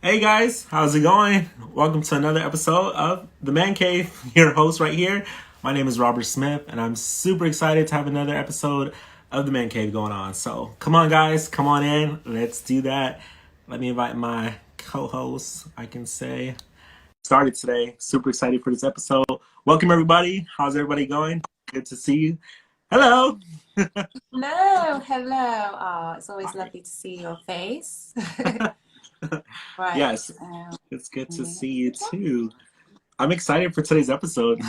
Hey guys, how's it going? Welcome to another episode of The Man Cave. Your host right here. My name is Robert Smith, and I'm super excited to have another episode of The Man Cave going on. So come on, guys, come on in. Let's do that. Let me invite my co-host. I can say started today. Super excited for this episode. Welcome everybody. How's everybody going? Good to see you. Hello. Hello, hello. It's always Hi. lovely to see your face. Right. Yes, it's good to see you too. I'm excited for today's episode.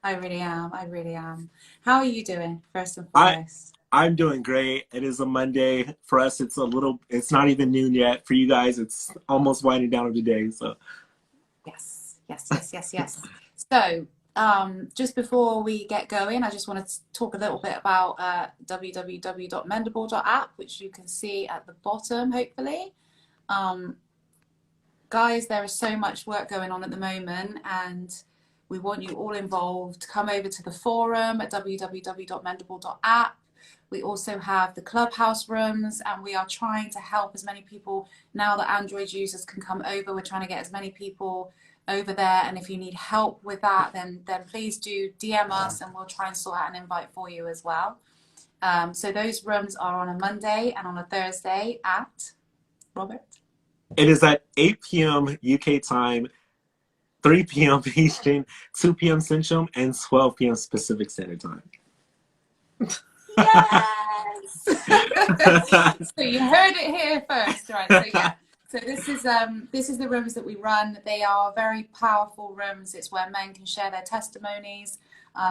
I really am. I really am. How are you doing, first and I foremost? I'm doing great. It is a Monday. For us, it's not even noon yet. For you guys, it's almost winding down of the day. So, Yes, yes, yes, yes, yes. So, just before we get going, I just wanted to talk a little bit about www.mendable.app, which you can see at the bottom, hopefully. Um, Guys, there is so much work going on at the moment, and we want you all involved. Come over to the forum at www.mendable.app. We also have the clubhouse rooms, and we are trying to help as many people now that Android users can come over. We're trying to get as many people over there, and if you need help with that, then please do DM us, and we'll try and sort out an invite for you as well. So those rooms are on a Monday and on a Thursday at Robert. it is at 8 p.m. UK time, 3 p.m. Eastern, 2 p.m. Central, and 12 p.m. Pacific Standard Time. Yes. So you heard it here first, right? So yeah. So this is the rooms that we run. They are very powerful rooms. It's where men can share their testimonies.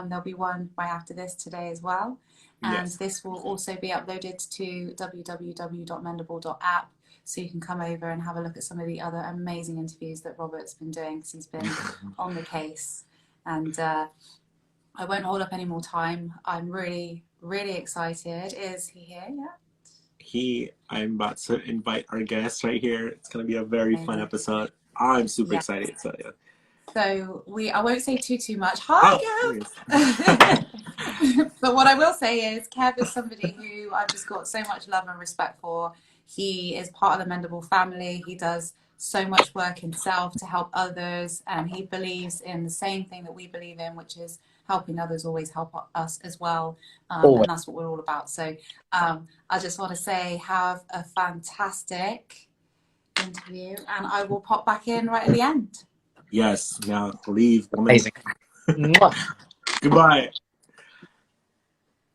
There'll be one right after this today as well. And Yes. this will also be uploaded to www.mendable.app. So you can come over and have a look at some of the other amazing interviews that Robert's been doing since he's been on the case. And I won't hold up any more time. I'm really, really excited. Is he here yet? I'm about to invite our guest right here. It's going to be a very fun Amazing. episode. I'm super Yeah. excited. So, yeah. So I won't say too much. Oh, Hi, yes. Kev. But what I will say is Kev is somebody who I've just got so much love and respect for. He is part of the Mendable family. He does so much work himself to help others, and he believes in the same thing that we believe in, which is helping others always help us as well. Always. And that's what we're all about. So I just want to say, have a fantastic interview, and I will pop back in right at the end. Yes. Now leave, woman. Amazing. Mwah. Goodbye.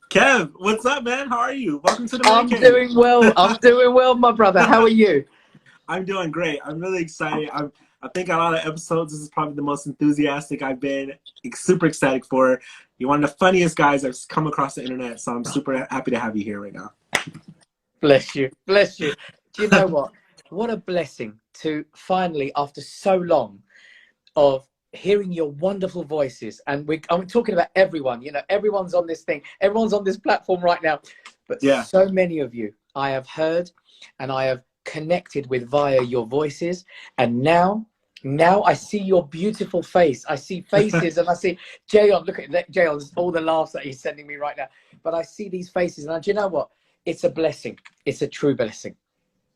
Kev, what's up, man? How are you? Welcome to the Man I'm Cave. doing well. I'm doing well, my brother. How are you? I'm doing great. I'm really excited. I think a lot of episodes, this is probably the most enthusiastic I've been. Super excited for. You're one of the funniest guys I've come across the internet, so I'm super happy to have you here right now. Bless you. Bless you. Do you know what? What a blessing to finally, after so long of hearing your wonderful voices, and I'm talking about everyone, everyone's on this thing, everyone's on this platform right now, but Yeah. so many of you I have heard and I have connected with via your voices, and now I see your beautiful face. I see faces and I see Jayon. Look at Jayon, all the laughs that he's sending me right now. But I see these faces, and do you know what? It's a blessing. It's a true blessing.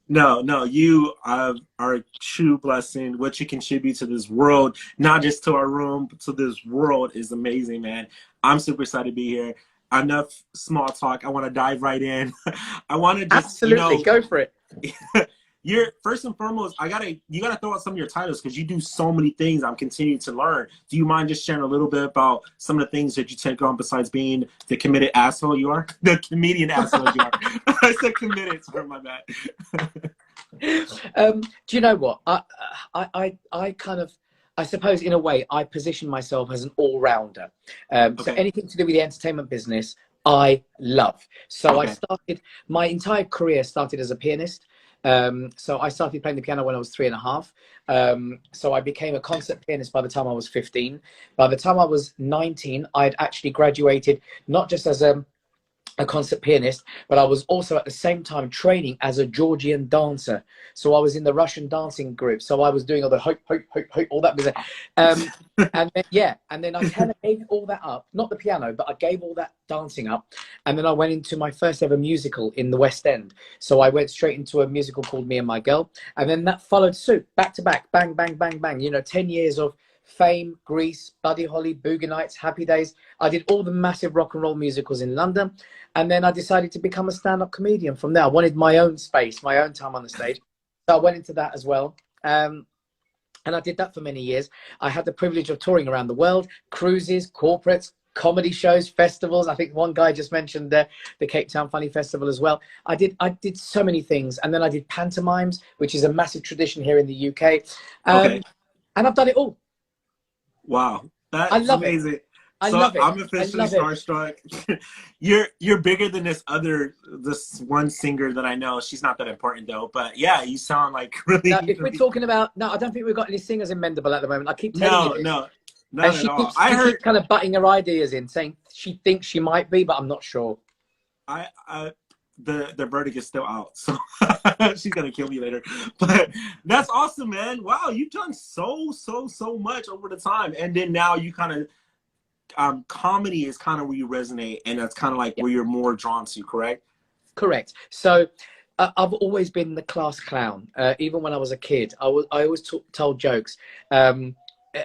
No, you are a true blessing. What you contribute to this world, not just to our room, but to this world is amazing, man. I'm super excited to be here. Enough small talk. I want to dive right in. I want to just, Absolutely. Go for it. you're first and foremost, you gotta throw out some of your titles because you do so many things. I'm continuing to learn. Do you mind just sharing a little bit about some of the things that you take on besides being the committed asshole you are? The comedian asshole you are. I said committed, sorry, my bad. Do you know what? I kind of, I suppose in a way, I position myself as an all-rounder. So Okay. anything to do with the entertainment business, I love. So Okay. my entire career started as a pianist. So I started playing the piano when I was 3.5. So I became a concert pianist by the time I was 15. By the time I was 19, I'd actually graduated not just as a concert pianist, but I was also at the same time training as a Georgian dancer. So I was in the Russian dancing group. So I was doing all the hope, all that business. And then, yeah, and then I kind of gave all that up, not the piano, but I gave all that dancing up. And then I went into my first ever musical in the West End. So I went straight into a musical called Me and My Girl. And then that followed suit, back to back, bang, bang, bang, bang. You know, 10 years of Fame, Grease, Buddy Holly, Boogie Nights, Happy Days. I did all the massive rock and roll musicals in London. And then I decided to become a stand-up comedian from there. I wanted my own space, my own time on the stage. So I went into that as well. And I did that for many years. I had the privilege of touring around the world, cruises, corporates, comedy shows, festivals. I think one guy just mentioned the Cape Town Funny Festival as well. I did so many things. And then I did pantomimes, which is a massive tradition here in the UK. Okay. And I've done it all. Wow, that's I love amazing. It. I So love it. I'm officially starstruck. You're bigger than this one singer that I know. She's not that important though, but yeah, you sound like really. Now, if we're talking about, no, I don't think we've got any singers in Mendable at the moment. I keep telling you this. No, not and at she all. keeps, I she heard keeps kind of butting her ideas in, saying she thinks she might be, but I'm not sure. The verdict is still out, so she's gonna kill me later. But that's awesome, man. Wow, you've done so much over the time, and then now you kind of comedy is kind of where you resonate, and that's kind of like where you're more drawn to, correct? Correct. So I've always been the class clown. Even when I was a kid, I always told jokes.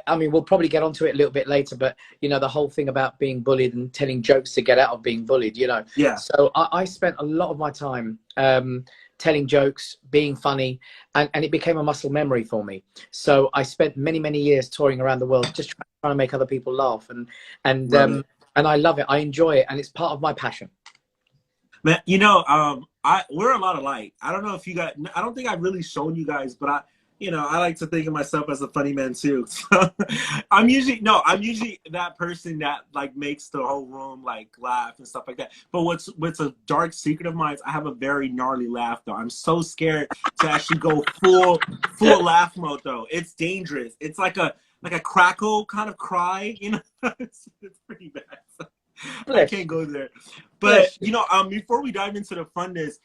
I mean, we'll probably get onto it a little bit later, but you know, the whole thing about being bullied and telling jokes to get out of being bullied, you know. Yeah. So I spent a lot of my time telling jokes, being funny, and it became a muscle memory for me. So I spent many years touring around the world just trying to make other people laugh, and I love it. I enjoy it, and it's part of my passion. Man, you know, we're a lot alike. I don't know if you guys, I don't think I've really shown you guys, but I like to think of myself as a funny man too. So I'm usually that person that like makes the whole room like laugh and stuff like that. But what's a dark secret of mine is I have a very gnarly laugh though. I'm so scared to actually go full laugh mode though. It's dangerous. It's like a crackle kind of cry, you know. It's pretty bad. So I can't go there. But before we dive into the funness,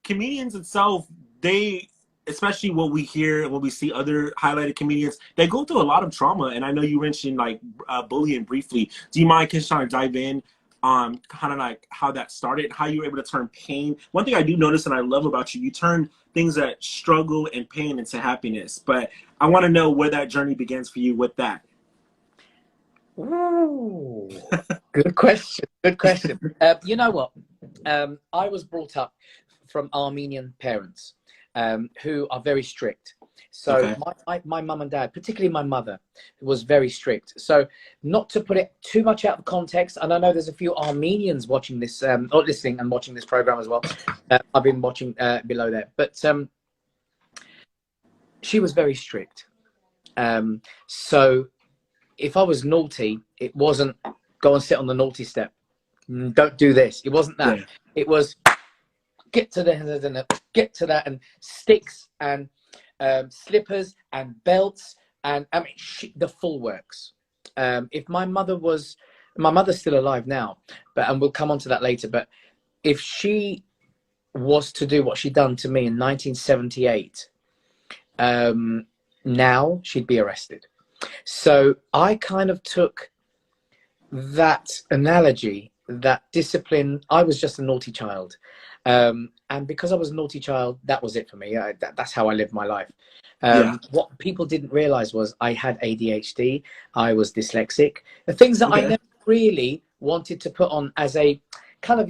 comedians itself, especially what we hear, when we see other highlighted comedians, they go through a lot of trauma. And I know you mentioned like bullying briefly. Do you mind just trying to dive in on kind of like how that started, how you were able to turn pain? One thing I do notice and I love about you, you turn things that struggle and pain into happiness. But I want to know where that journey begins for you with that. Ooh, good question. Good question. You know what? I was brought up from Armenian parents. Who are very strict. So okay. my mum and dad, particularly my mother, was very strict. So not to put it too much out of context, and I know there's a few Armenians watching this, or listening and watching this program as well. I've been watching below there. But she was very strict. So if I was naughty, it wasn't go and sit on the naughty step. Don't do this. It wasn't that. Yeah. It was get to that, and sticks and slippers and belts, and I mean the full works. If my mother's still alive now, and we'll come on to that later, but if she was to do what she done to me in 1978, now she'd be arrested. So I kind of took that analogy, that discipline. I was just a naughty child. And because I was a naughty child, that was it for me. That's how I lived my life. What people didn't realize was I had ADHD. I was dyslexic. The things that I never really wanted to put on as a kind of,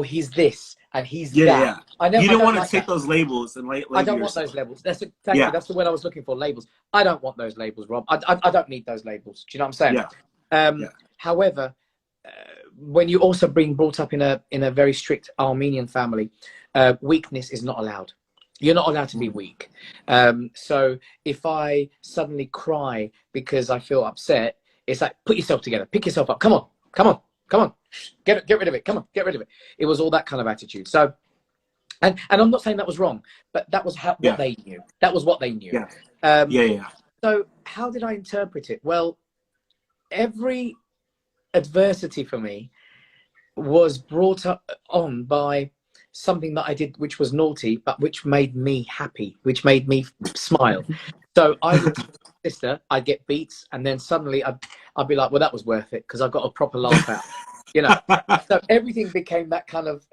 he's this and he's that. Yeah. You don't want to like take those labels and label I don't want those labels. That's the word I was looking for, labels. I don't want those labels, Rob. I don't need those labels. Do you know what I'm saying? However, when you also brought up in a very strict Armenian family, weakness is not allowed. You're not allowed to be weak. So if I suddenly cry because I feel upset, it's like, put yourself together, pick yourself up. Come on, get rid of it. Come on, get rid of it. It was all that kind of attitude. So, and I'm not saying that was wrong, but that was what they knew. That was what they knew. So how did I interpret it? Well, every adversity for me was brought up on by something that I did, which was naughty, but which made me happy, which made me smile. So I would tell my sister, I'd get beats, and then suddenly I'd be like, well, that was worth it because I got a proper laugh out, you know. So everything became that kind of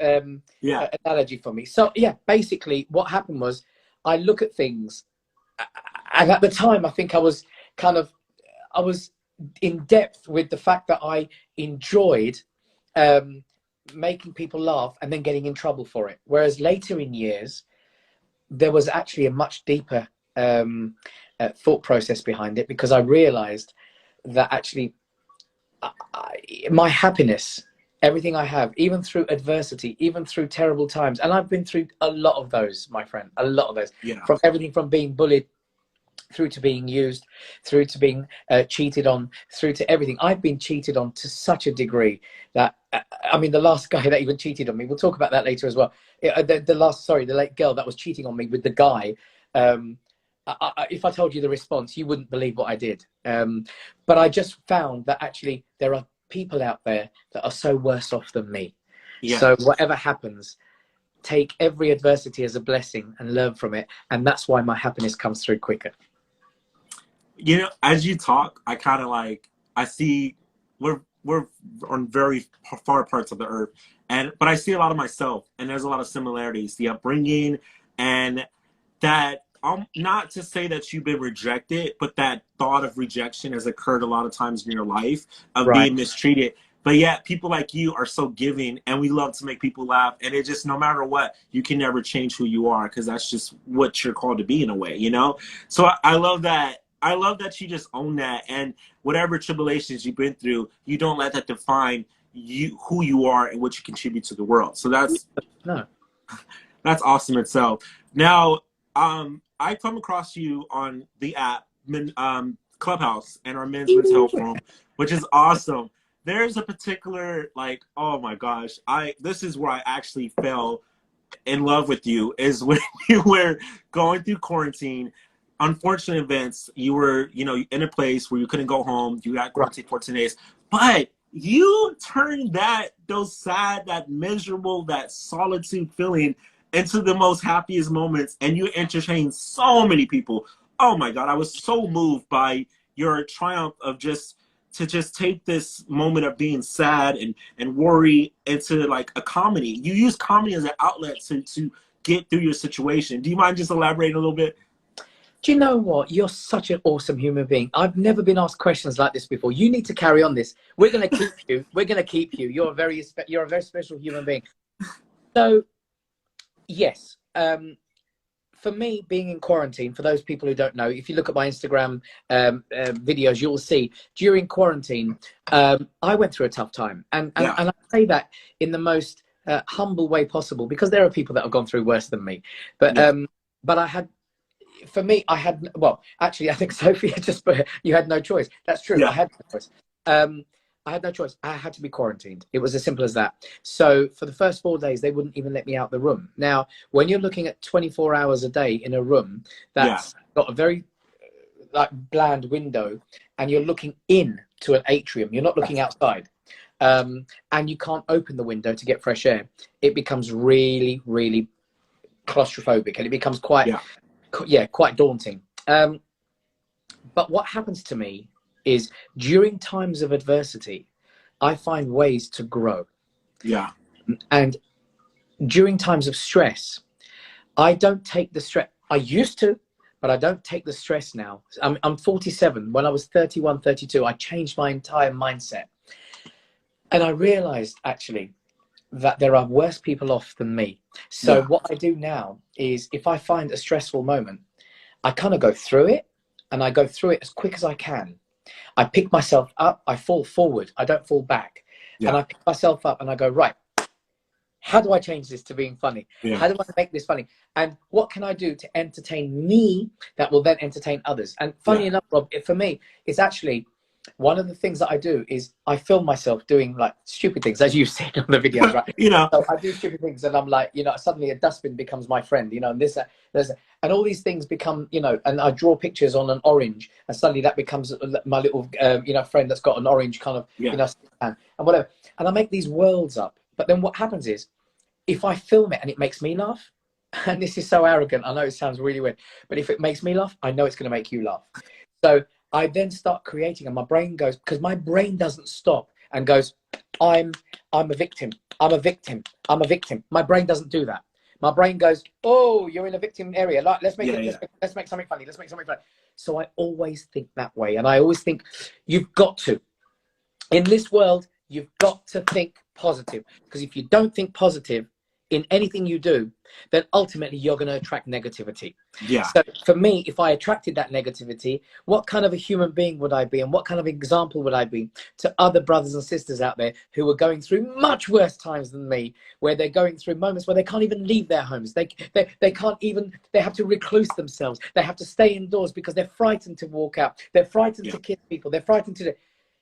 Yeah. analogy for me. So yeah, basically what happened was I look at things, and at the time I think I was in depth with the fact that I enjoyed making people laugh and then getting in trouble for it. Whereas later in years, there was actually a much deeper thought process behind it, because I realized that actually my happiness, everything I have, even through adversity, even through terrible times, and I've been through a lot of those, my friend, a lot of those, Yeah. from everything from being bullied through to being used, through to being cheated on, through to everything. I've been cheated on to such a degree that, I mean, the last guy that even cheated on me, we'll talk about that later as well. The late girl that was cheating on me with the guy, if I told you the response, you wouldn't believe what I did. But I just found that actually there are people out there that are so worse off than me. Yeah. So whatever happens, take every adversity as a blessing and learn from it. And that's why my happiness comes through quicker. You know, as you talk, I kind of like, I see we're on very far parts of the earth, but I see a lot of myself, and there's a lot of similarities, the upbringing, and that, not to say that you've been rejected, but that thought of rejection has occurred a lot of times in your life, of Right. being mistreated. But yet people like you are so giving, and we love to make people laugh, and it just, no matter what, you can never change who you are, because that's just what you're called to be in a way, you know? So I love that. I love that you just own that, and whatever tribulations you've been through, you don't let that define you, who you are, and what you contribute to the world. So that's awesome itself. Now, I come across you on the app, Clubhouse, and our men's mental health room, which is awesome. There's a particular, like, oh my gosh, this is where I actually fell in love with you, is when you were going through quarantine. Unfortunate events, you were, you know, in a place where you couldn't go home. You got quarantined 14 days, but you turned those sad, that miserable, that solitude feeling into the most happiest moments, and you entertained so many people. Oh my God, I was so moved by your triumph of just take this moment of being sad and worry into like a comedy. You use comedy as an outlet to get through your situation. Do you mind just elaborating a little bit? Do you know what? You're such an awesome human being. I've never been asked questions like this before. You need to carry on this. We're going to keep you. We're going to keep you. You're a very special human being. So, yes, for me, being in quarantine, for those people who don't know, if you look at my Instagram videos, you'll see during quarantine, I went through a tough time. And I say that in the most humble way possible, because there are people that have gone through worse than me. But I had, for me, well, actually, I think Sophia just put, you had no choice. That's true. Yeah. I had no choice. I had no choice. I had to be quarantined. It was as simple as that. So for the first 4 days, they wouldn't even let me out the room. Now, when you're looking at 24 hours a day in a room that's got a very like bland window, and you're looking in to an atrium, you're not looking outside, and you can't open the window to get fresh air, it becomes really, really claustrophobic, and it becomes quite daunting. But what happens to me is during times of adversity, I find ways to grow. Yeah. And during times of stress, I don't take the stress. I used to, but I don't take the stress now. I'm 47. When I was 31, 32, I changed my entire mindset. And I realized actually that there are worse people off than me. So what I do now is, if I find a stressful moment, I kind of go through it, and I go through it as quick as I can. I pick myself up, I fall forward, I don't fall back. And I pick myself up and I go, right, how do I change this to being funny? How do I make this funny? And what can I do to entertain me that will then entertain others? And funny enough, Rob, for me, it's actually one of the things that I do is I film myself doing like stupid things, as you've seen on the videos, right? You know, So I do stupid things, and I'm like, you know, suddenly a dustbin becomes my friend, you know, and this, and all these things become, you know, and I draw pictures on an orange, and suddenly that becomes my little, you know, friend that's got an orange kind of, yeah, you know, and whatever. And I make these worlds up. But then what happens is, if I film it and it makes me laugh, and this is so arrogant, I know it sounds really weird, but if it makes me laugh, I know it's going to make you laugh. So I then start creating, and my brain goes, because my brain doesn't stop and goes, I'm a victim, I'm a victim, I'm a victim. My brain doesn't do that. My brain goes, oh, you're in a victim area. Like, let's make let's make something funny. Let's make something funny. So I always think that way, and I always think you've got to, in this world, you've got to think positive, because if you don't think positive in anything you do, then ultimately you're going to attract negativity. yeah, So for me, if I attracted that negativity, what kind of a human being would I be, and what kind of example would I be to other brothers and sisters out there who are going through much worse times than me, where they're going through moments where they can't even leave their homes, they can't even, they have to recluse themselves, they have to stay indoors because they're frightened to walk out, they're frightened to kiss people, they're frightened to do.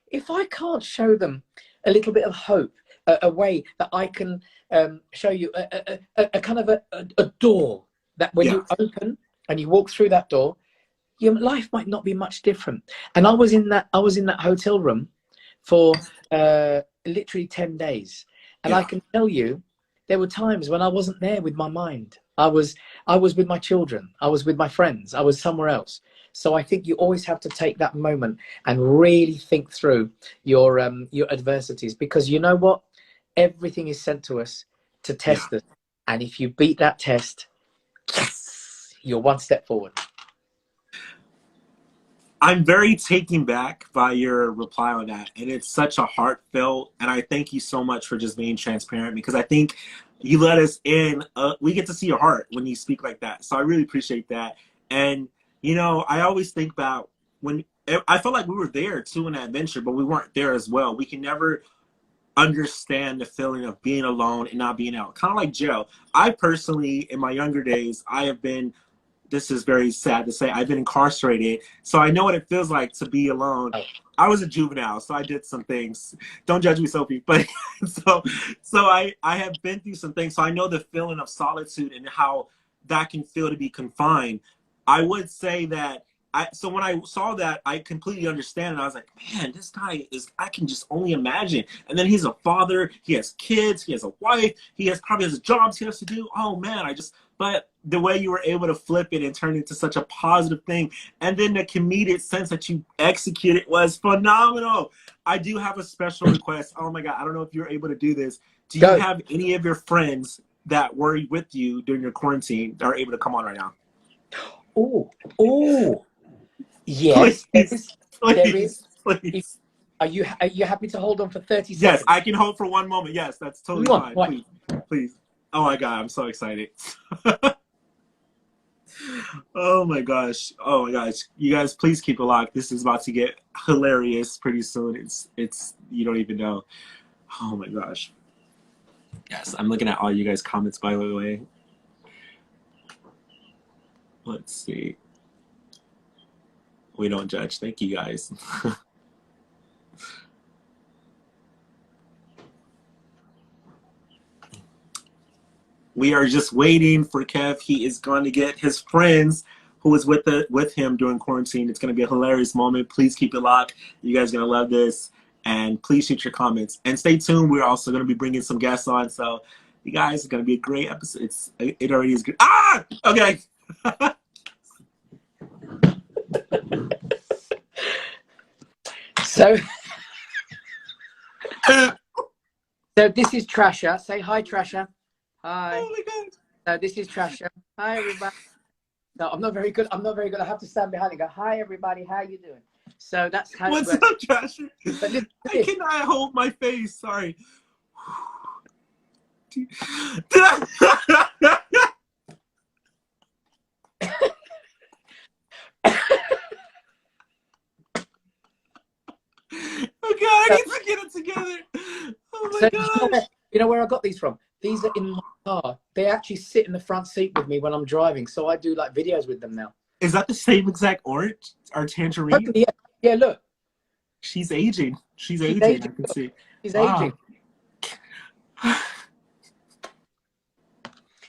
If I can't show them a little bit of hope, a way that I can show you a kind of a door that when you open and you walk through that door, your life might not be much different. And I was in that hotel room for literally 10 days, and I can tell you there were times when I wasn't there with my mind. I was with my children, I was with my friends, I was somewhere else. So I think you always have to take that moment and really think through your adversities, because you know what, everything is sent to us to test us, and if you beat that test, yes, you're one step forward. I'm very taken back by your reply on that, and it's such a heartfelt, and I thank you so much for just being transparent, because I think you let us in, we get to see your heart when you speak like that, so I really appreciate that. And you know, I always think about when I felt like we were there too in that adventure, but we weren't there as well. We can never understand the feeling of being alone and not being out, kind of like jail. I personally, in my younger days, I have been, this is very sad to say, I've been incarcerated, so I know what it feels like to be alone. I was a juvenile, so I did some things. Don't judge me, Sophie, but so I have been through some things, so I know the feeling of solitude and how that can feel to be confined. I would say that so when I saw that, I completely understand, and I was like, man, this guy is, I can just only imagine. And then he's a father, he has kids, he has a wife, probably has jobs he has to do. Oh man, but the way you were able to flip it and turn it into such a positive thing, and then the comedic sense that you executed was phenomenal. I do have a special request. Oh my God, I don't know if you're able to do this. Do you have any of your friends that were with you during your quarantine that are able to come on right now? Oh, yes. Please. Are you happy to hold on for 30 seconds? Yes, I can hold for one moment. Yes, that's totally fine. Please. Oh my God, I'm so excited. Oh my gosh. You guys, please keep it locked. This is about to get hilarious pretty soon. It's you don't even know. Oh my gosh. Yes, I'm looking at all you guys' comments, by the way. Let's see. We don't judge. Thank you guys. We are just waiting for Kev. He is going to get his friends who was with him during quarantine. It's going to be a hilarious moment. Please keep it locked. You guys are going to love this. And please shoot your comments. And stay tuned. We're also going to be bringing some guests on. So you guys, it's going to be a great episode. It already is good. Ah! Okay. So this is Trasher. Say hi, Trasher. Hi. Oh my God. So this is Trasher. Hi, everybody. No, I'm not very good. I have to stand behind and go, hi, everybody. How you doing? So that's how. What's up, Trasher? But listen, I cannot hold my face. Sorry. Oh God, I need to get it together. Oh my God. You know where I got these from? These are in my car. They actually sit in the front seat with me when I'm driving. So I do like videos with them now. Is that the same exact orange or tangerine? Yeah, look. She's aging. She's She's aging. I aging. can see. She's aging. Wow.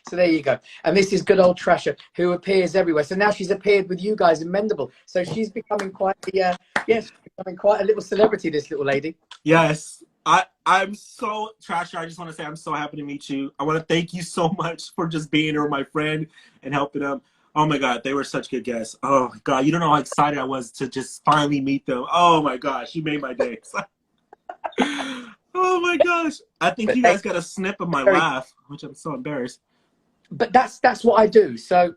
So there you go. And this is good old Trasher, who appears everywhere. So now she's appeared with you guys in Mendable. So she's becoming quite the, yes, becoming quite a little celebrity, this little lady. Yes. I'm so Trasher. I just want to say I'm so happy to meet you. I want to thank you so much for just being here with my friend and helping them. Oh my God, they were such good guests. Oh my God, you don't know how excited I was to just finally meet them. Oh my gosh, you made my day. Oh my gosh. I think But you guys got a snip of my laugh, which I'm so embarrassed. But that's what I do. So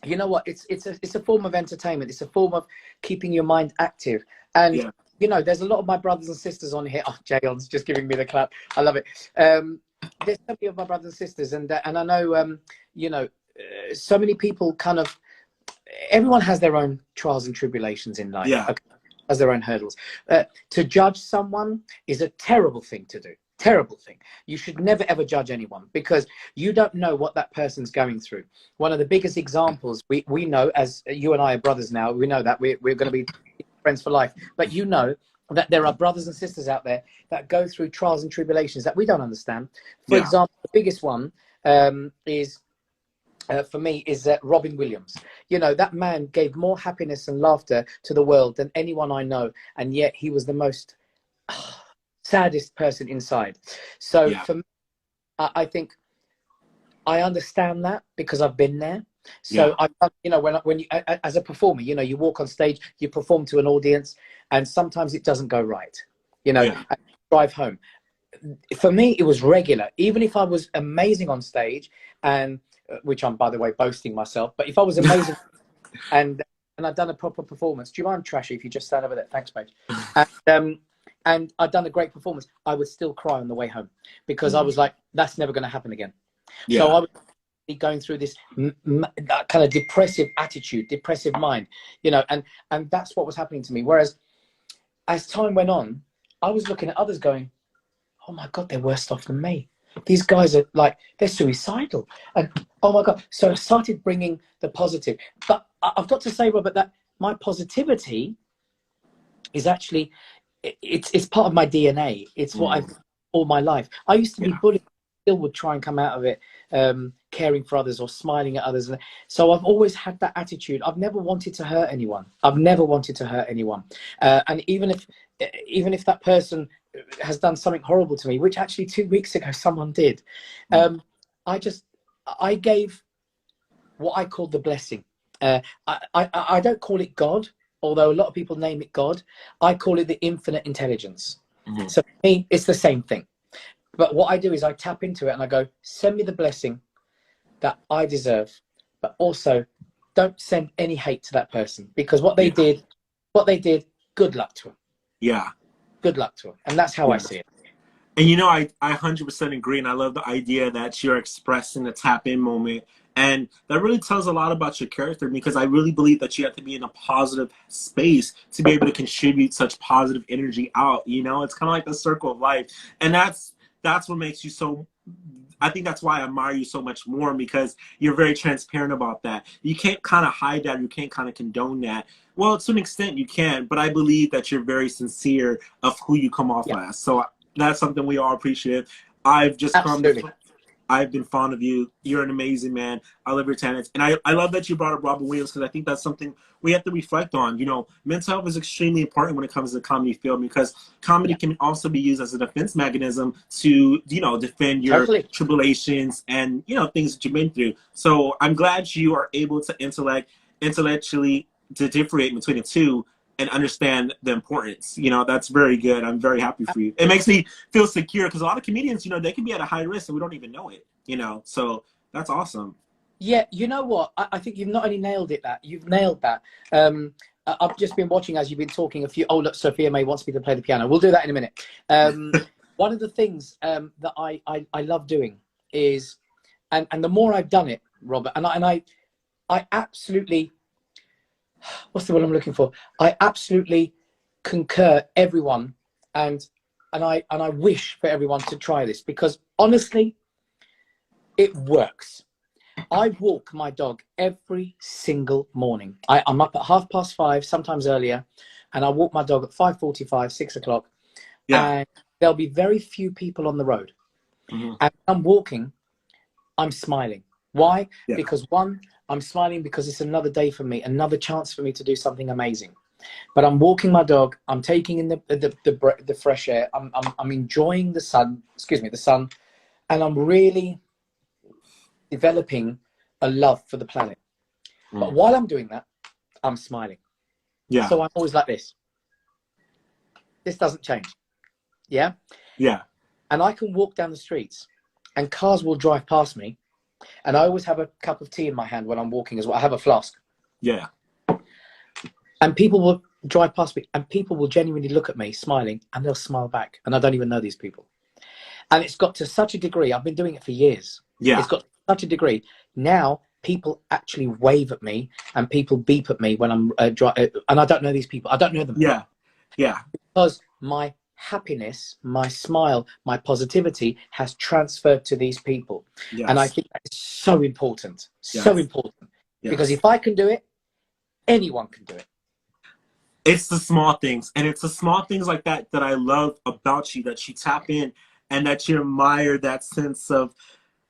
you know what? It's a form of entertainment. It's a form of keeping your mind active. And Yeah. you know, there's a lot of my brothers and sisters on here. Oh, Jayon's just giving me the clap. I love it. There's so many of my brothers and sisters, and I know, you know, so many people kind of. Everyone has their own trials and tribulations in life. Yeah. Okay? Has their own hurdles. To judge someone is a terrible thing to do. Terrible thing. You should never ever judge anyone, because you don't know what that person's going through. One of the biggest examples we know, as you and I are brothers now, we know that we're going to be friends for life. But you know that there are brothers and sisters out there that go through trials and tribulations that we don't understand. For example, the biggest one is for me is Robin Williams. You know, that man gave more happiness and laughter to the world than anyone I know, and yet he was the most saddest person inside. So for me, I think I understand that because I've been there. So you know, when you as a performer, you know, you walk on stage, you perform to an audience, and sometimes it doesn't go right. You know, and drive home. For me, it was regular. Even if I was amazing on stage, and which I'm, by the way, boasting myself, but if I was amazing and I'd done a proper performance, do you mind, Trashy, if you just stand over there? Thanks, Paige. And I'd done a great performance, I would still cry on the way home, because I was like, that's never going to happen again. So I was going through this kind of depressive attitude, depressive mind, you know, and that's what was happening to me. Whereas as time went on, I was looking at others going, oh my God, they're worse off than me. These guys are like, they're suicidal. And oh my God. So I started bringing the positive. But I've got to say, Robert, that my positivity is actually, it's part of my DNA. It's what I've all my life. I used to be bullied, still would try and come out of it, caring for others or smiling at others. So I've always had that attitude. I've never wanted to hurt anyone. I've never wanted to hurt anyone. And even if that person has done something horrible to me, which actually 2 weeks ago someone did, I gave what I called the blessing. I don't call it God, although a lot of people name it God. I call it the infinite intelligence. So for me, it's the same thing. But what I do is I tap into it and I go, send me the blessing that I deserve, but also don't send any hate to that person, because what they did, good luck to them. Yeah. Good luck to them. And that's how I see it. And you know, I 100% agree, and I love the idea that you're expressing the tap-in moment. And that really tells a lot about your character, because I really believe that you have to be in a positive space to be able to contribute such positive energy out. You know, it's kind of like the circle of life. And that's what makes you so, I think that's why I admire you so much more, because you're very transparent about that. You can't kind of hide that. You can't kind of condone that. Well, to an extent you can, but I believe that you're very sincere of who you come off as. So that's something we all appreciate. I've just I've been fond of you. You're an amazing man. I love your talents. And I love that you brought up Robin Williams, because I think that's something we have to reflect on. You know, mental health is extremely important when it comes to the comedy field, because comedy can also be used as a defense mechanism to, you know, defend your tribulations and, you know, things that you've been through. So I'm glad you are able to intellectually to differentiate between the two and understand the importance. You know, that's very good. I'm very happy for you. It makes me feel secure, because a lot of comedians, you know, they can be at a high risk and we don't even know it, you know, so that's awesome. Yeah, you know what? I think you've not only nailed it, you've nailed that. I've just been watching as you've been talking a few. Oh, look, Sophia May wants me to play the piano. We'll do that in a minute. One of the things that I love doing is, and the more I've done it, Robert, and I absolutely, what's the word I'm looking for? I absolutely concur everyone, and I wish for everyone to try this, because honestly, it works. I walk my dog every single morning. I'm up at 5:30, sometimes earlier, and I walk my dog at 5:45, 6 o'clock. Yeah. And there'll be very few people on the road. Hmm. And when I'm walking, I'm smiling. Why? Yeah. Because one, I'm smiling because it's another day for me, another chance for me to do something amazing. But I'm walking my dog. I'm taking in the fresh air. I'm enjoying the sun. Excuse me, the sun, and I'm really developing a love for the planet. But while I'm doing that, I'm smiling. Yeah. So I'm always like this. This doesn't change. Yeah. Yeah. And I can walk down the streets, and cars will drive past me, and I always have a cup of tea in my hand when I'm walking as well. I have a flask. Yeah. And people will drive past me, and people will genuinely look at me smiling, and they'll smile back, and I don't even know these people. And it's got to such a degree. I've been doing it for years. Yeah. It's got to such a degree. Now people actually wave at me, and people beep at me when I'm driving, and I don't know these people. I don't know them. Yeah. Yeah. Because my happiness, my smile, my positivity has transferred to these people. Yes. And I think that is so important. Yes. So important. Yes. Because if I can do it, anyone can do it. It's the small things, and it's the small things like that that I love about you, that you tap in and that you admire that sense of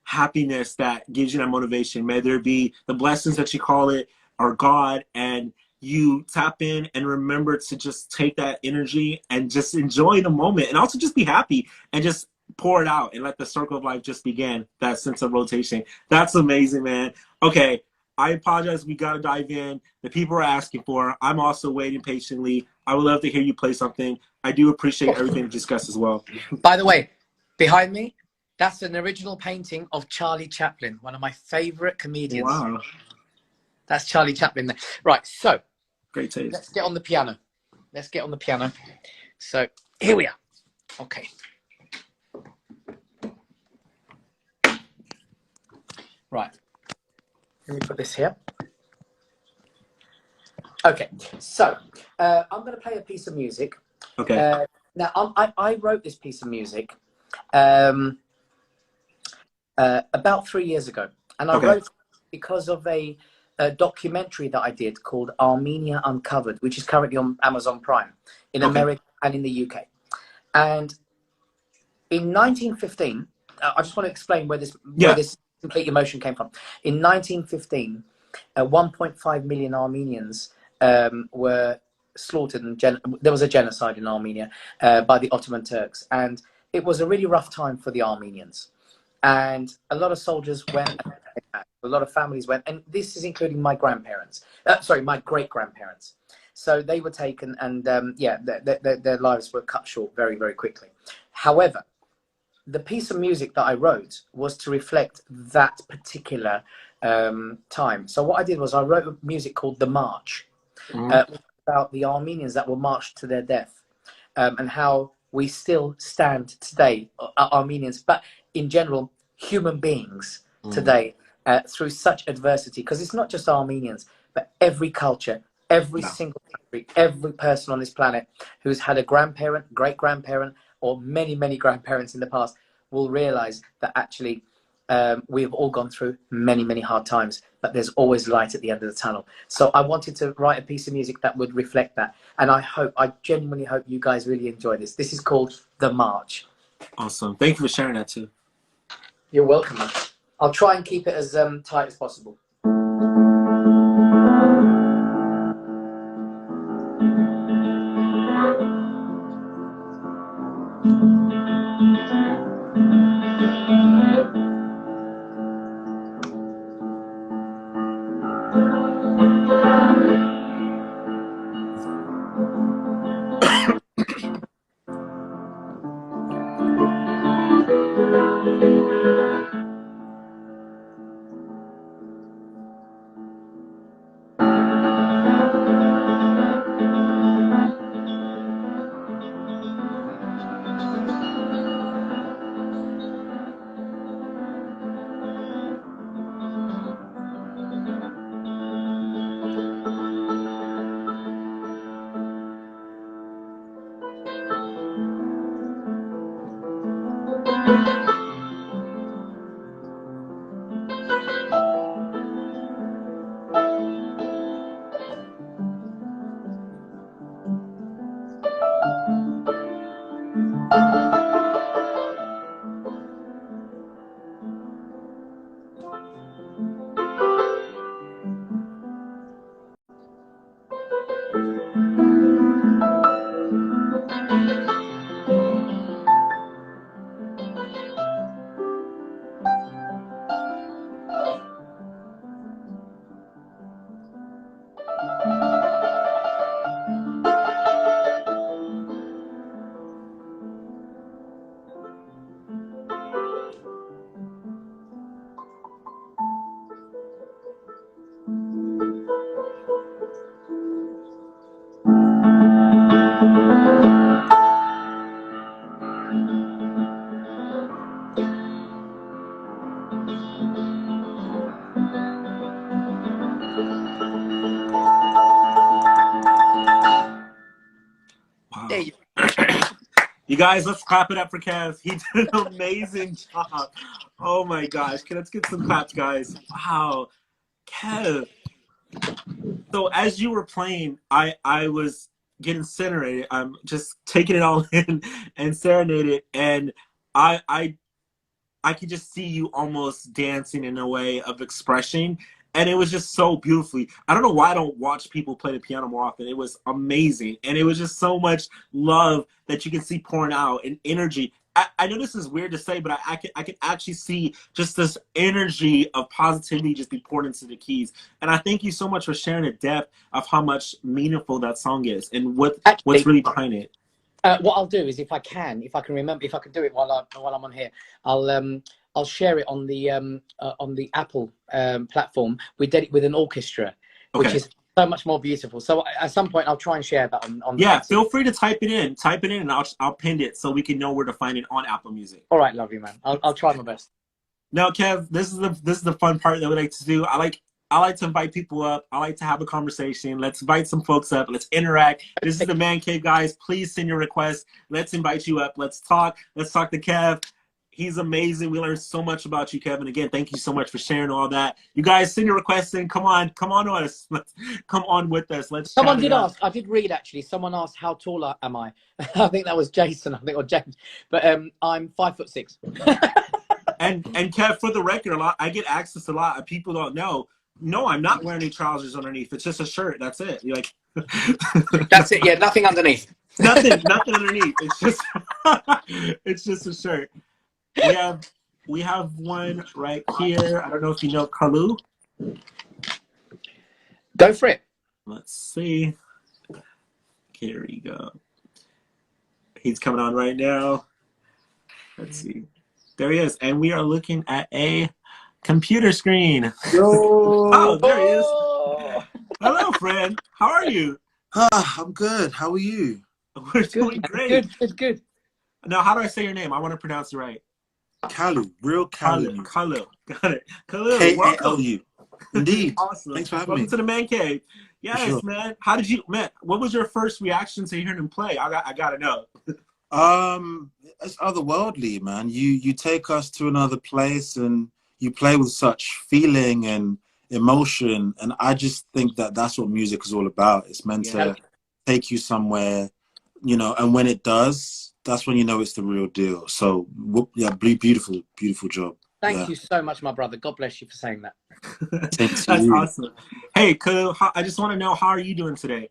happiness that gives you that motivation, whether it be the blessings that you call it or God, and you tap in and remember to just take that energy and just enjoy the moment, and also just be happy and just pour it out and let the circle of life just begin, that sense of rotation. That's amazing, man. Okay, I apologize. We got to dive in. The people are asking for. I'm also waiting patiently. I would love to hear you play something. I do appreciate everything you discussed as well. By the way, behind me, that's an original painting of Charlie Chaplin, one of my favorite comedians. Wow. That's Charlie Chaplin there. Right, so Great taste. let's get on the piano. Let's get on the piano. So here we are. Okay. Right. Let me put this here. Okay, so I'm going to play a piece of music. Okay. Now, I wrote this piece of music about 3 years ago. And I wrote it because of a documentary that I did called Armenia Uncovered, which is currently on Amazon Prime in America and in the UK. And in 1915, I just want to explain where this complete emotion came from. In 1915, 1.5 million Armenians were slaughtered, and there was a genocide in Armenia by the Ottoman Turks, and it was a really rough time for the Armenians. And a lot of soldiers went, a lot of families went, and this is including my grandparents. My great-grandparents. So they were taken, and their lives were cut short very, very quickly. However, the piece of music that I wrote was to reflect that particular time. So what I did was I wrote music called The March, about the Armenians that were marched to their death, and how we still stand today, Armenians, but in general, human beings today, through such adversity. Because it's not just Armenians, but every culture, every single country, every person on this planet who's had a grandparent, great-grandparent, or many, many grandparents in the past will realize that actually we've all gone through many, many hard times, but there's always light at the end of the tunnel. So I wanted to write a piece of music that would reflect that. And I genuinely hope you guys really enjoy this. This is called The March. Awesome. Thank you for sharing that too. You're welcome, man. I'll try and keep it as tight as possible. Wow. There you You guys, let's clap it up for Kev. He did an amazing job. Oh my gosh. Okay, let's get some claps, guys. Wow. Kev. So as you were playing, I was getting incinerated. I'm just taking it all in and serenaded. And I I could just see you almost dancing in a way of expression. And it was just so beautifully. I don't know why I don't watch people play the piano more often. It was amazing. And it was just so much love that you can see pouring out and energy. I know this is weird to say, but I can actually see just this energy of positivity just be poured into the keys. And I thank you so much for sharing the depth of how much meaningful that song is and what's actually, really behind it. what I'll do is if I can remember, if I can do it while I'm on here, I'll share it on the Apple platform. We did it with an orchestra, which Okay. is so much more beautiful. So at some point I'll try and share that on Yeah, feel free to type it in, and I'll pin it so we can know where to find it on Apple Music. All right, lovely man. I'll try my best. Now, Kev, this is the fun part that we like to do. I like to invite people up. I like to have a conversation. Let's invite some folks up. Let's interact. This is the Man Cave, guys. Please send your requests. Let's invite you up. Let's talk. Let's talk to Kev. He's amazing. We learned so much about you, Kevin. Again, thank you so much for sharing all that. You guys send your requests in. Come on to us. Come on with us. Let's. Someone did ask. I did read actually. Someone asked, "How tall am I?" I think that was Jason. I think or James. But I'm 5'6". And Kev, for the record, I get access a lot of people don't know. No, I'm not wearing any trousers underneath. It's just a shirt. That's it. You're like. That's it. Yeah, nothing underneath. nothing underneath. It's just a shirt. We have one right here. I don't know if you know Kalu. Go for it. Let's see. Here we go. He's coming on right now. Let's see. There he is. And we are looking at a computer screen. Oh, there he is. Hello, friend. How are you? I'm good. How are you? We're doing great. Good. Now, how do I say your name? I want to pronounce it right. Kalu, real Kalu. Kalu. Got it. Kalu, K-A-L-U. Indeed. Awesome. Thanks for having Welcome me. to the Man Cave. Yes, sure. man. How did you, man? What was your first reaction to hearing him play? I gotta know. It's otherworldly, man. You take us to another place and you play with such feeling and emotion, and I just think that that's what music is all about. It's meant to take you somewhere, you know, and when it does, that's when you know it's the real deal. So yeah, beautiful job. Thank you so much, my brother. God bless you for saying that. That's awesome. Hey, Kalu, I just want to know, how are you doing today?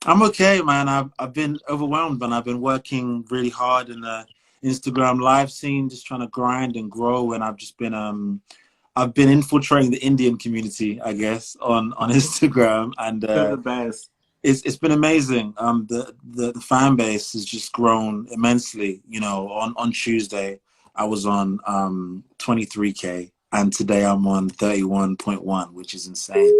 I'm okay, man. I've been overwhelmed, and I've been working really hard in the Instagram live scene, just trying to grind and grow. And I've just been I've been infiltrating the Indian community, I guess, on Instagram, and They're the best. It's been amazing. The fan base has just grown immensely. You know, on Tuesday I was on 23K, and today I'm on 31.1, which is insane.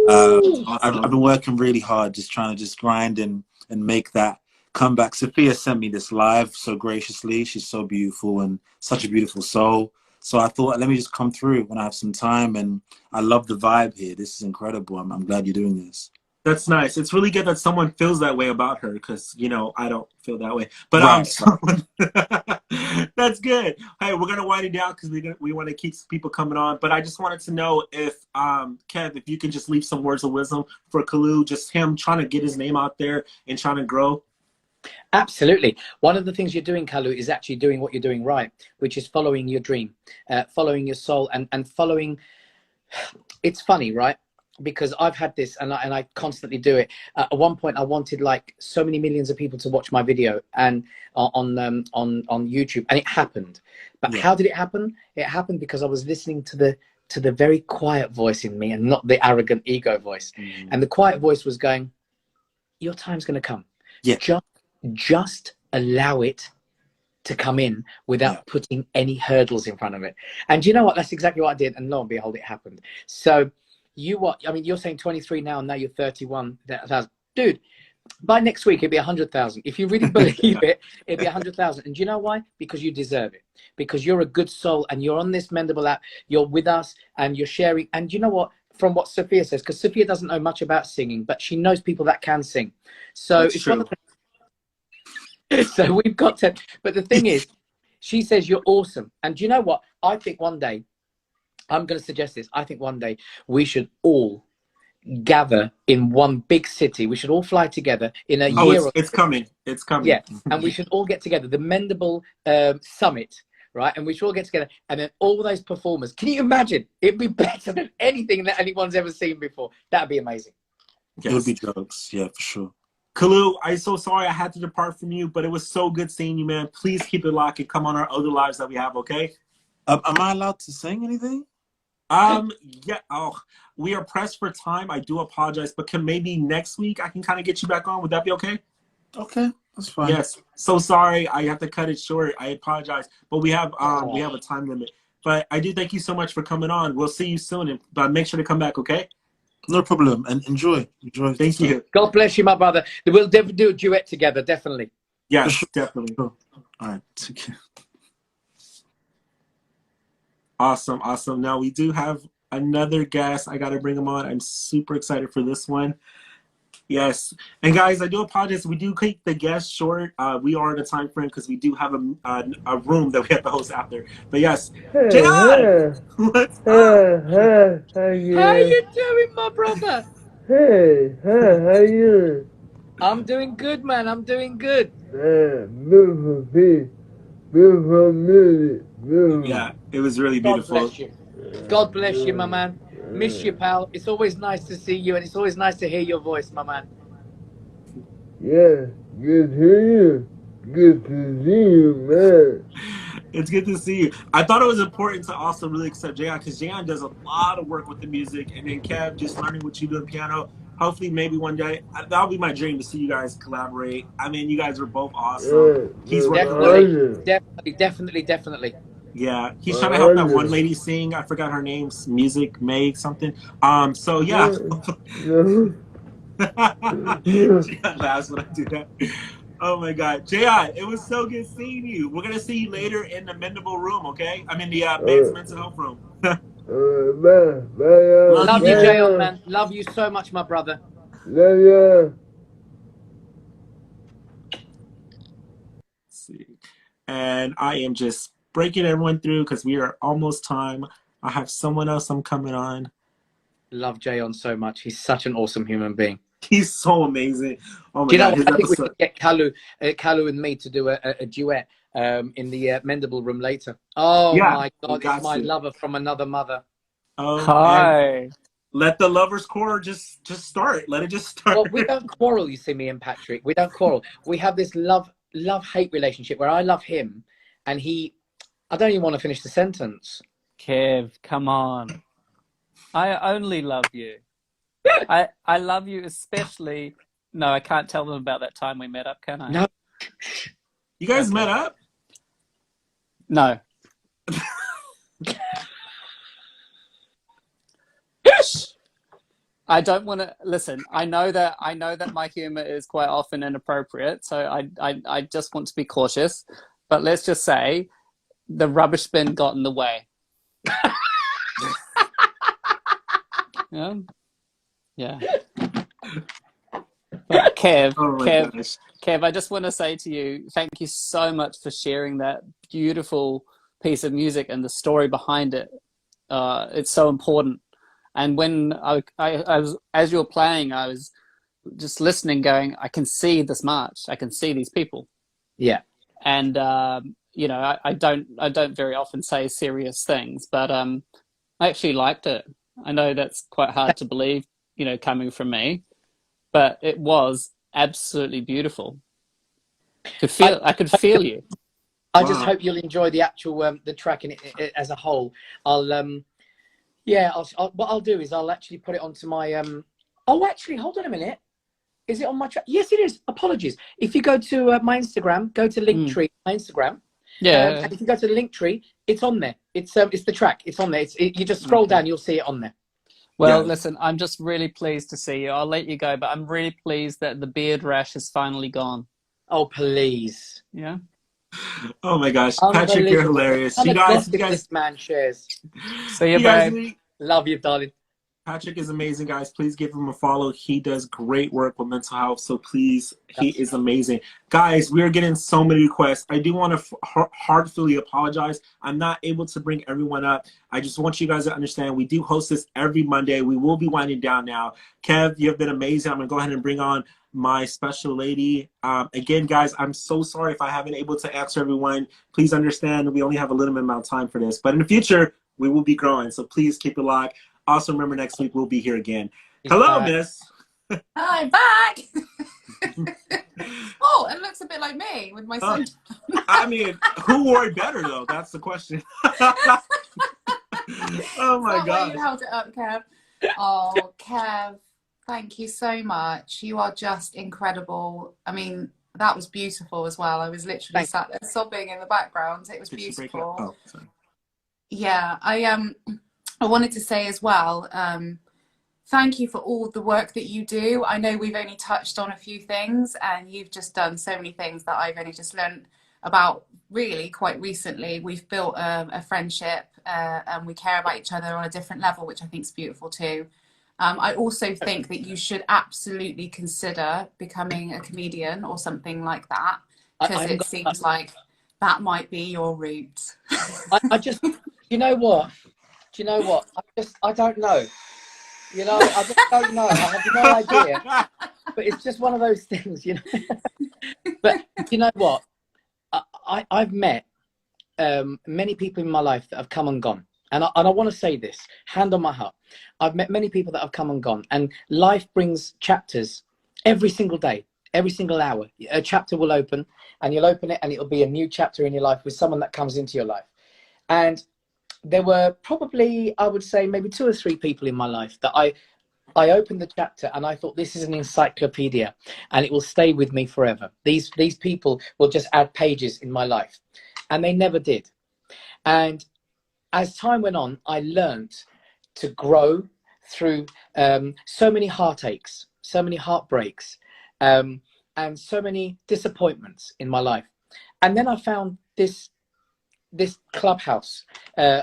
Awesome. I've been working really hard, just trying to grind and make that comeback. Sophia sent me this live so graciously. She's so beautiful and such a beautiful soul. So I thought, let me just come through when I have some time. And I love the vibe here. This is incredible. I'm glad you're doing this. That's nice. It's really good that someone feels that way about her, because, you know, I don't feel that way. But that's good. Hey, we're gonna wind it down because we want to keep people coming on. But I just wanted to know if Kev, if you could just leave some words of wisdom for Kalu, just him trying to get his name out there and trying to grow. Absolutely. One of the things you're doing, Kalu, is actually doing what you're doing right, which is following your dream, following your soul, and following. It's funny, right? Because I've had this, and I constantly do it. At one point, I wanted like so many millions of people to watch my video and on YouTube, and it happened. But Yeah. how did it happen? It happened because I was listening to the very quiet voice in me, and not the arrogant ego voice. And the quiet voice was going, "Your time's going to come. Yeah. Just allow it to come in without putting any hurdles in front of it." And you know what? That's exactly what I did. And lo and behold, it happened. So I mean, you're saying 23 now, and now you're 31. Dude, by next week, it'll be 100,000. If you really believe it, it'll be 100,000. And do you know why? Because you deserve it. Because you're a good soul, and you're on this Mendable app. You're with us, and you're sharing. And you know what? From what Sophia says, because Sophia doesn't know much about singing, but she knows people that can sing. So That's it's true. one of the so we've got to, but the thing is, she says you're awesome. And do you know what? I think one day, I'm going to suggest this. I think one day we should all gather in one big city. We should all fly together in a year. It's coming. It's coming. Yeah, and we should all get together. The Mendable Summit, right? And we should all get together. And then all those performers. Can you imagine? It'd be better than anything that anyone's ever seen before. That'd be amazing. It would be jokes, yeah, for sure. Kalu, I'm so sorry I had to depart from you, but it was so good seeing you, man. Please keep it locked and come on our other lives that we have, okay? Am I allowed to sing anything? Yeah. Oh, we are pressed for time. I do apologize, but can maybe next week I can kind of get you back on? Would that be okay? Okay, that's fine. Yes. So sorry, I have to cut it short. I apologize, but we have a time limit. But I do thank you so much for coming on. We'll see you soon, but make sure to come back, okay? No problem. And enjoy. Thank you. God bless you, my brother. We'll definitely do a duet together, definitely. Yes, Sure. definitely. All right. Take care. Awesome, awesome. Now we do have another guest. I got to bring him on. I'm super excited for this one. Yes. And guys, I do apologize. We do keep the guests short. We are in a time frame because we do have a room that we have to host after. But yes, John, what's up? How you doing, my brother? Hey, how you I'm doing good, man. I'm doing good. doing? Beautiful piece, beautiful music, beautiful. Yeah, it was really God beautiful. bless you. God bless you, my man. Miss you, pal. It's always nice to see you, and it's always nice to hear your voice, my man. Yeah, good to hear you. Good to see you, man. It's good to see you. I thought it was important to also really accept Jayon because Jayon does a lot of work with the music, and then Kev just learning what you do on piano. Hopefully, maybe one day that'll be my dream to see you guys collaborate. I mean, you guys are both awesome. He's working Definitely. Yeah, he's trying to help that one lady sing. I forgot her name. Music May something. So yeah. Yeah, that's when I do that. Oh my God, Jayon, it was so good seeing you. We're gonna see you later in the Mendable room, okay? I mean the men's mental health room. Bye. Love you, Jayon, man. Love you so much, my brother. Love you. Let's see, and I am just breaking everyone through because we are almost time. I have someone else I'm coming on. Love Jayon so much. He's such an awesome human being. He's so amazing. Oh my Do you know God, what? I think we episode. should get Kalu and me to do a duet in the Mendable room later. Oh Yeah, my we God, got it's my to. lover from another mother. And Hi. let the lovers quarrel just start. Let it just start. Well, we don't quarrel, you see, me and Patrick. We don't quarrel. We have this love-hate relationship where I love him and I don't even want to finish the sentence. Kev, come on. I only love you. I love you especially. No, I can't tell them about that time we met up, can I? No. You guys Okay. met up? No. I don't want to listen. I know that my humor is quite often inappropriate, so I just want to be cautious. But let's just say the rubbish bin got in the way. Yeah. Yeah. But Oh my gosh. Kev, I just want to say to you, thank you so much for sharing that beautiful piece of music and the story behind it. It's so important. And when I was, as you were playing, I was just listening, going, I can see this march. I can see these people. Yeah. And you know, I don't very often say serious things, but I actually liked it. I know that's quite hard to believe, you know, coming from me, but it was absolutely beautiful. I could feel you. I just Wow. hope you'll enjoy the actual the track in it as a whole. What I'll do is I'll actually put it onto my oh, actually, hold on a minute. Is it on my track? Yes, it is. Apologies. If you go to my Instagram, go to Linktree, my Instagram. Yeah. And if you go to the Linktree, it's on there. It's the track. It's on there. You just scroll down, you'll see it on there. Well, Yeah. listen, I'm just really pleased to see you. I'll let you go, but I'm really pleased that the beard rash is finally gone. Oh, please. Yeah. Oh my gosh, Patrick, you're Unbelievable. hilarious. What You kind of guys, gossip this man shares. See you, you guys babe. need- Love you, darling. Patrick is amazing, guys. Please give him a follow. He does great work with mental health, so please, he is amazing. Guys, we are getting so many requests. I do want to heartfully apologize. I'm not able to bring everyone up. I just want you guys to understand we do host this every Monday. We will be winding down now. Kev, you have been amazing. I'm going to go ahead and bring on my special lady. Again, guys, I'm so sorry if I haven't able to answer everyone. Please understand we only have a limited amount of time for this. But in the future, we will be growing, so please keep it locked. Also, remember next week we'll be here again. Hello, miss. Hi, back. Oh, it looks a bit like me with my son. I mean, who wore it better, though? That's the question. Oh, my Is that why God. you held it up, Kev? Oh, Kev, thank you so much. You are just incredible. I mean, that was beautiful as well. I was literally sat there sobbing in the background. It was Did she break it? beautiful. Oh, sorry. Yeah, I wanted to say as well, thank you for all the work that you do. I know we've only touched on a few things, and you've just done so many things that I've only just learned about really quite recently. We've built a friendship, and we care about each other on a different level, which I think is beautiful too. I also think that you should absolutely consider becoming a comedian or something like that, because it seems like that might be your route. I just, you know what? Do you know what? I don't know. You know, I just don't know. I have no idea. But it's just one of those things, you know. But you know what? I've met many people in my life that have come and gone. And I want to say this, hand on my heart. I've met many people that have come and gone. And life brings chapters every single day, every single hour. A chapter will open, and you'll open it, and it'll be a new chapter in your life with someone that comes into your life. And there were probably, I would say, maybe 2 or 3 people in my life that I opened the chapter and I thought, this is an encyclopedia and it will stay with me forever. These people will just add pages in my life. And they never did. And as time went on, I learned to grow through so many heartaches, so many heartbreaks, and so many disappointments in my life. And then I found this clubhouse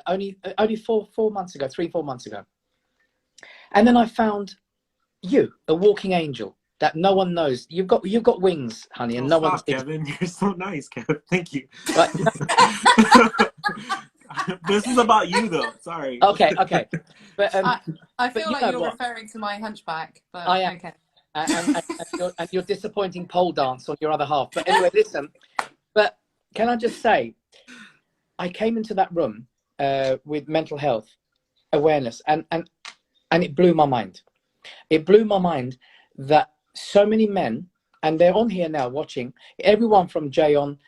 only 4 months ago, 3-4 months ago. And then I found you, a walking angel that no one knows. You've got wings, honey, and no one sees. Kevin, you're so nice, Kevin. Thank you. Right. This is about you, though. Sorry. Okay. But I feel but you like know you're what? referring to my hunchback, but I am. okay. And your disappointing pole dance on your other half. But anyway, listen. But can I just say, I came into that room with mental health awareness, and it blew my mind. It blew my mind that so many men, and they're on here now watching, everyone from Jayon,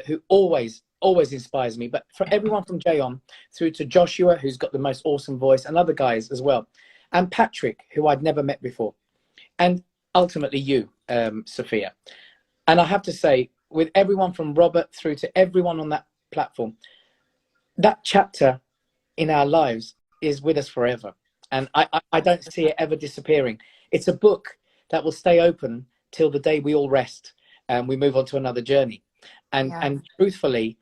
who always inspires me, but for everyone from Jayon through to Joshua, who's got the most awesome voice, and other guys as well, and Patrick, who I'd never met before, and ultimately you, Sophia. And I have to say, with everyone from Robert through to everyone on that platform, that chapter in our lives is with us forever. And I don't see it ever disappearing. It's a book that will stay open till the day we all rest and we move on to another journey. And truthfully,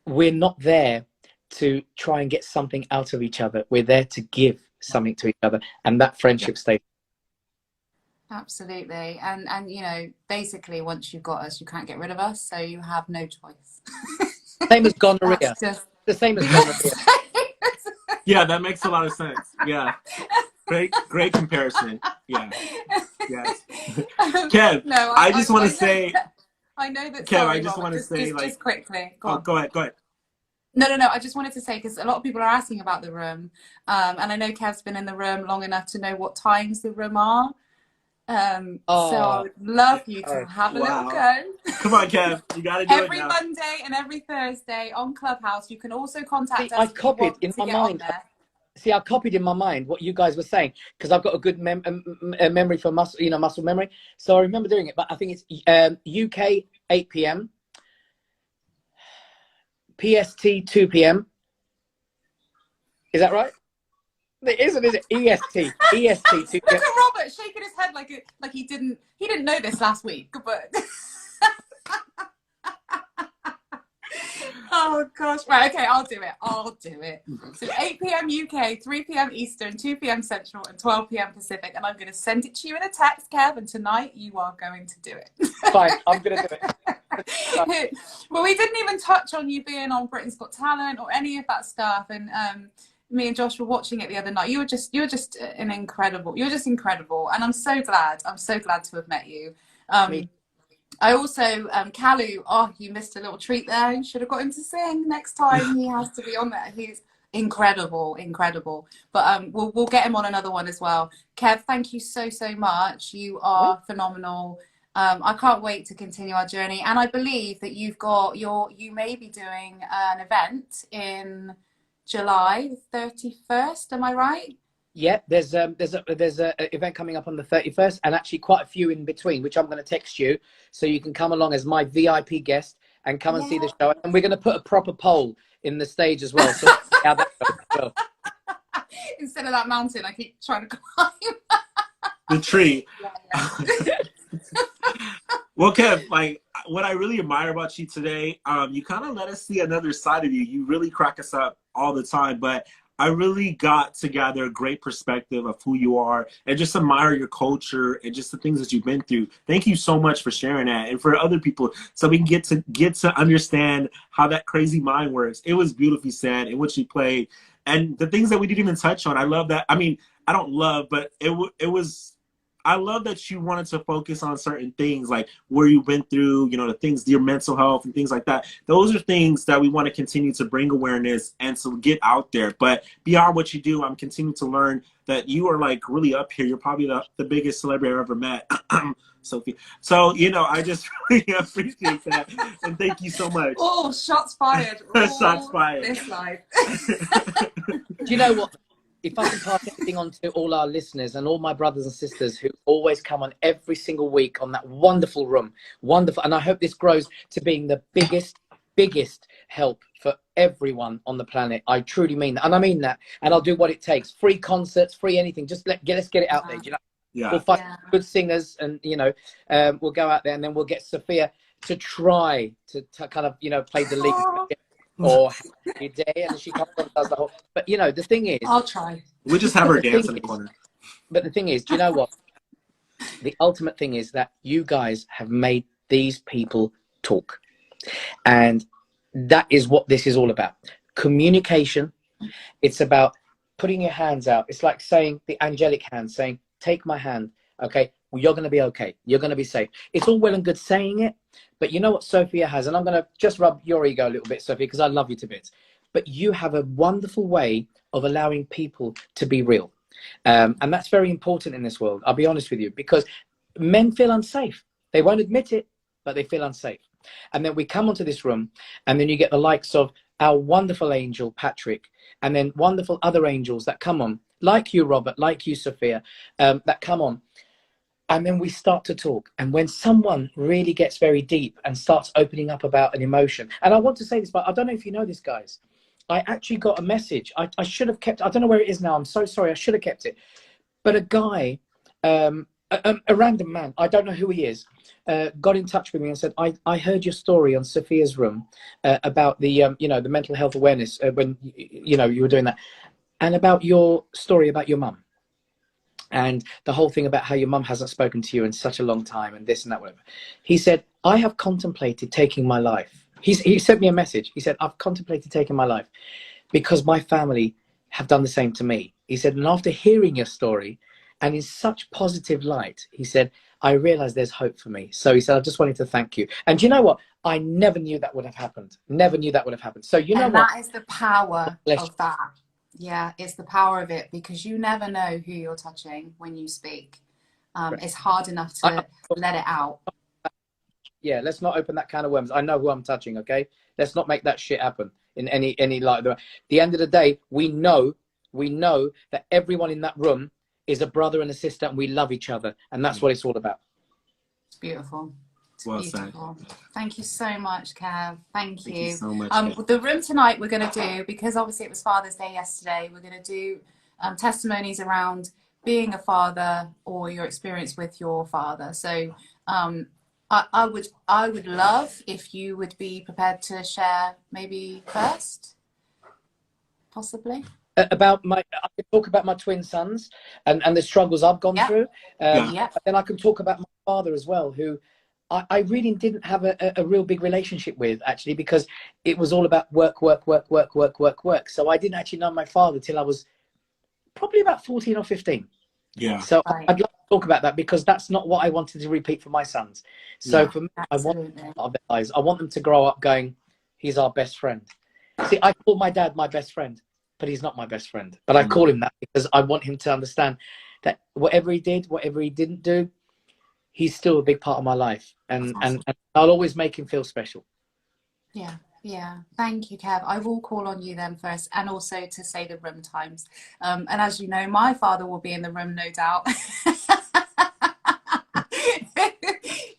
we're not there to try and get something out of each other. We're there to give something to each other, and that friendship stays. Absolutely. And you know, basically once you've got us, you can't get rid of us, so you have no choice. Same as gonorrhea. That's just... The same as gonorrhea. Yeah, that makes a lot of sense. Yeah. Great comparison. Yeah. Yes. Kev, No, I just want to know say, that- I know that. Kev, Sorry, I just Robert, want to say, like, just quickly. Go oh, on. go ahead, go ahead. No. I just wanted to say, because a lot of people are asking about the room, and I know Kev's been in the room long enough to know what times the room are. So I would love you to have a little Wow. go. Come on, Kev, you got to do it Every now. Monday and every Thursday on Clubhouse. You can also contact I us if you copied want in to my get mind. on there. See, I copied in my mind what you guys were saying because I've got a good memory for muscle memory. So I remember doing it. But I think it's UK 8 p.m, PST 2 p.m. Is that right? It isn't, is it? EST 2 Look p.m. at Robert shaking his head like he didn't know this last week. But oh gosh, right, okay, I'll do it. So 8 p.m. UK, 3 p.m. Eastern, 2 p.m. Central, and 12 p.m. Pacific, and I'm going to send it to you in a text, Kev. And tonight you are going to do it. Fine, I'm gonna do it. Well, we didn't even touch on you being on Britain's Got Talent or any of that stuff, and me and Josh were watching it the other night. You were just incredible, and I'm so glad to have met you. I also, Kalu, you missed a little treat there. You should have got him to sing next time. He has to be on there. He's incredible. But we'll get him on another one as well. Kev, thank you so much. You are phenomenal. I can't wait to continue our journey. And I believe that you may be doing an event in July 31st. Am I right? Yeah, there's a event coming up on the 31st, and actually quite a few in between, which I'm going to text you so you can come along as my VIP guest and come and see the show. And we're going to put a proper pole in the stage as well. So how that goes as well. Instead of that mountain, I keep trying to climb. The tree. Yeah. Well, Kev, like, what I really admire about you today, you kind of let us see another side of you. You really crack us up all the time, but I really got to gather a great perspective of who you are and just admire your culture and just the things that you've been through. Thank you so much for sharing that, and for other people, so we can get to understand how that crazy mind works. It was beautifully said in which you played, and the things that we didn't even touch on. I love that. I mean, I don't love, but it was. I love that you wanted to focus on certain things, like where you've been through, the things, your mental health and things like that. Those are things that we want to continue to bring awareness and to get out there. But beyond what you do, I'm continuing to learn that you are like really up here. You're probably the biggest celebrity I've ever met, Sophie. So, I just really appreciate that. And thank you so much. Oh, shots fired. Shots fired. This live. Do you know what? If I can pass anything on to all our listeners and all my brothers and sisters who always come on every single week on that wonderful room, wonderful, and I hope this grows to being the biggest help for everyone on the planet. I truly mean that, and I mean that, and I'll do what it takes. Free concerts, free anything. Just let's get it out there. Yeah. We'll find good singers, and we'll go out there, and then we'll get Sophia to try to kind of play the lead. Or Happy Day, and she comes and does the whole. But the thing is, I'll try. We just have her dance in the corner. But the thing is, do you know what? The ultimate thing is that you guys have made these people talk, and that is what this is all about. Communication. It's about putting your hands out. It's like saying the angelic hand, saying, "Take my hand, okay? Well, you're going to be okay. You're going to be safe." It's all well and good saying it. But you know what Sophia has, and I'm going to just rub your ego a little bit, Sophia, because I love you to bits. But you have a wonderful way of allowing people to be real. And that's very important in this world, I'll be honest with you, because men feel unsafe. They won't admit it, but they feel unsafe. And then we come onto this room, and then you get the likes of our wonderful angel, Patrick, and then wonderful other angels that come on, like you, Robert, like you, Sophia, that come on. And then we start to talk. And when someone really gets very deep and starts opening up about an emotion, and I want to say this, but I don't know if you know this, guys. I actually got a message. I should have kept, I don't know where it is now. I'm so sorry. I should have kept it. But a guy, a random man, I don't know who he is, got in touch with me and said, I heard your story on Sophia's room about the, the mental health awareness when, you were doing that, and about your story about your mum. And the whole thing about how your mum hasn't spoken to you in such a long time and this and that, whatever. He said, I have contemplated taking my life. He sent me a message. He said, I've contemplated taking my life because my family have done the same to me. He said, and after hearing your story, And in such positive light, he said, I realize there's hope for me. So he said, I just wanted to thank you. And you know what? I never knew that would have happened. Never knew that would have happened. So you know And what? that is the power Bless of that. Yeah, it's the power of it, because you never know who you're touching when you speak. It's hard enough to let it out. Yeah, let's not open that can of worms. I know who I'm touching, okay? Let's not make that shit happen in any like the end of the day, we know that everyone in that room is a brother and a sister, and we love each other, and that's what it's all about. It's beautiful. It's Well beautiful. Thank you so much, Kev. Thank you. Thank you so much, Kev. The room tonight we're going to do, because obviously it was Father's Day yesterday, we're going to do testimonies around being a father or your experience with your father. So I would love if you would be prepared to share maybe first, possibly. I can talk about my twin sons and the struggles I've gone through. Yeah. But then I can talk about my father as well, who I really didn't have a real big relationship with, actually, because it was all about work. So I didn't actually know my father till I was probably about 14 or 15. Yeah. So Right. I'd like to talk about that, because that's not what I wanted to repeat for my sons. So for me, Absolutely. I want their lives. I want them to grow up going, he's our best friend. See, I call my dad my best friend, but he's not my best friend. But I call him that because I want him to understand that whatever he did, whatever he didn't do, he's still a big part of my life. And I'll always make him feel special. Yeah. Yeah, thank you, Kev. I will call on you then first, and also to say the room times. And as you know, my father will be in the room, no doubt.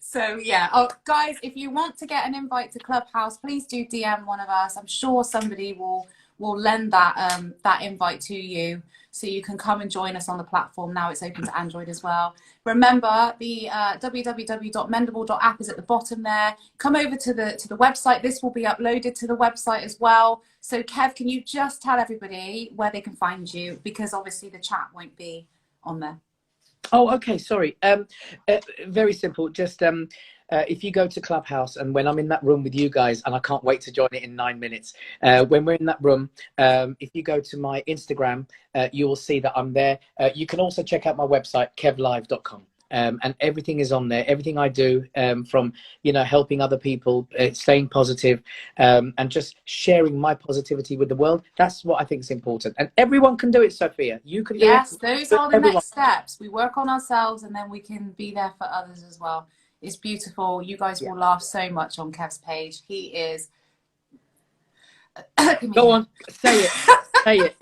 So yeah, guys, if you want to get an invite to Clubhouse, please do DM one of us. I'm sure somebody will lend that that invite to you, so you can come and join us on the platform. Now it's open to Android as well. Remember, the www.mendable.app is at the bottom there. Come over to the website. This will be uploaded to the website as well. So Kev, can you just tell everybody where they can find you? Because obviously the chat won't be on there. Oh, okay. Sorry. Very simple. Just if you go to Clubhouse, and when I'm in that room with you guys, and I can't wait to join it in 9 minutes, when we're in that room, if you go to my Instagram, you will see that I'm there. You can also check out my website, kevlive.com. And everything is on there. Everything I do, from helping other people, staying positive, and just sharing my positivity with the world. That's what I think is important. And everyone can do it, Sophia. You can do it. Yes, those are the Everyone. next steps. We work on ourselves, and then we can be there for others as well. It's beautiful. You guys will laugh so much on Kev's page. He is. Go on, say it. Say it.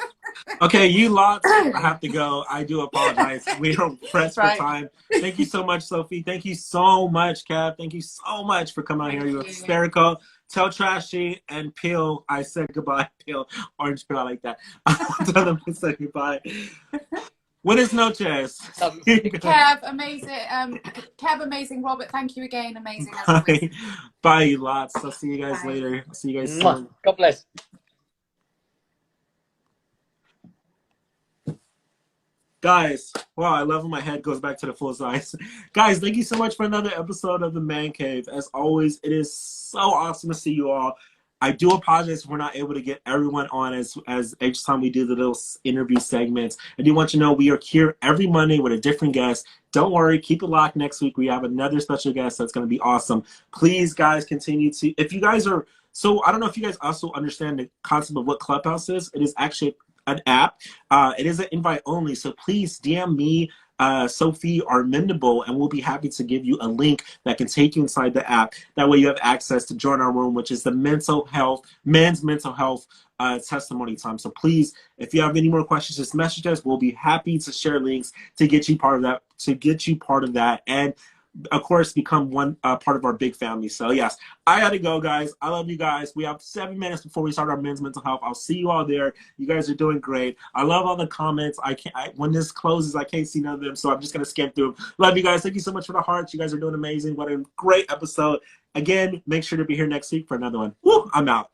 Okay, you lots have to go. I do apologize. We are pressed Right. for time. Thank you so much, Sophie. Thank you so much, Kev. Thank you so much for coming out here. You were hysterical. Tell Trashy and Peel I said goodbye. Peel, Orange Peel, I like that. Tell them to say goodbye. Buenas noches. Kev, amazing. Kev, amazing. Robert, thank you again. Amazing. As always. Bye, you lots. I'll see you guys Bye. later. I'll see you guys Mwah. soon. God bless. Guys, wow, I love when my head goes back to the full size. Guys, thank you so much for another episode of The Man Cave. As always, it is so awesome to see you all. I do apologize if we're not able to get everyone on as each time we do the little interview segments. I do want you to know we are here every Monday with a different guest. Don't worry, keep it locked. Next week we have another special guest that's going to be awesome. Please, guys, continue to, if you guys are, so I don't know if you guys also understand the concept of what Clubhouse is. It is actually an app. It is an invite only, so please DM me, Sophie, or Mendable, and we'll be happy to give you a link that can take you inside the app. That way you have access to join our room, which is the men's mental health testimony time. So please, if you have any more questions, just message us. We'll be happy to share links to get you part of that, and of course become one part of our big family. So yes, I gotta go, guys. I love you guys. We have 7 minutes before we start our men's mental health. I'll see you all there. You guys are doing great. I love all the comments. When this closes, I can't see none of them, so I'm just gonna skim through them. Love you guys. Thank you so much for the hearts. You guys are doing amazing. What a great episode. Again, make sure to be here next week for another one. Woo, I'm out.